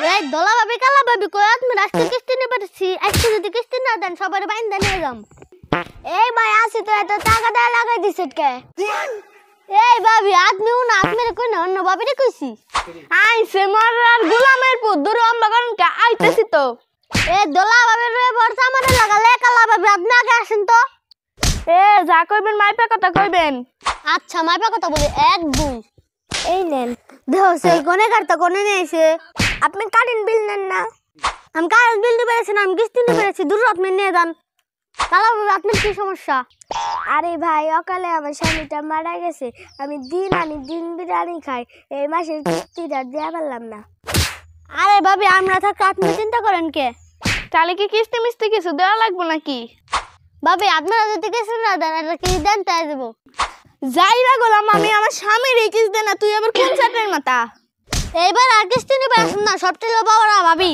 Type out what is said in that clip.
এই দলা ভাবি কালা ভাবি কই আপনি রাস্তা কিস্তি নিয়ে পারছি আজকে যদি কিস্তি না দেন সবার বাইন্দা নিয়ে যাম। এই ভাই আসি তো এত টাকা দেয়া লাগাই দিছে কে? এই ভাবি আপনিও না আপনি কই না অন্য ভাবিরে কইছি আইছে মরার গোলামের পুত দূরে অম্বা করুন কে আইতেছি তো। এই দলা ভাবি রে বর্ষা মানে লাগালে কালা ভাবি আপনি আগে আসেন তো। এ যা কইবেন মাইপা কথা কইবেন। আচ্ছা মাইপা কথা বলি 1 2 এই নেন দেখো সে কোনে কাটতা কোনে নেছে আপনি কারেন্ট বিল নেন না? আমি কারেন্ট বিল দিতে পেরেছি না আমি কিস্তি নিতে পেরেছি দূর আপনি নিয়ে যান। কালা ভাবি আপনার কি সমস্যা? আরে ভাই অকালে আমার স্বামীটা মারা গেছে, আমি দিন আনি দিন বিরিয়ানি খাই, এই মাসের কিস্তিটা দেয়া পারলাম না। আরে ভাবি আমরা থাকতে আপনি চিন্তা করেন কে? তাহলে কি কিস্তি মিস্তি কিছু দেওয়া লাগবে নাকি? ভাবি আপনারা যদি কিস্তি না দেন এটা কি দেন তাই দেবো। যাইরা গোলাম আমি আমার স্বামীর এই কিস্তি দেনা তুই আবার কোন চাটের মাথা? এইবার আর কিস্তি নিবে আসুন না সব টেলো বাবারা ভাবি।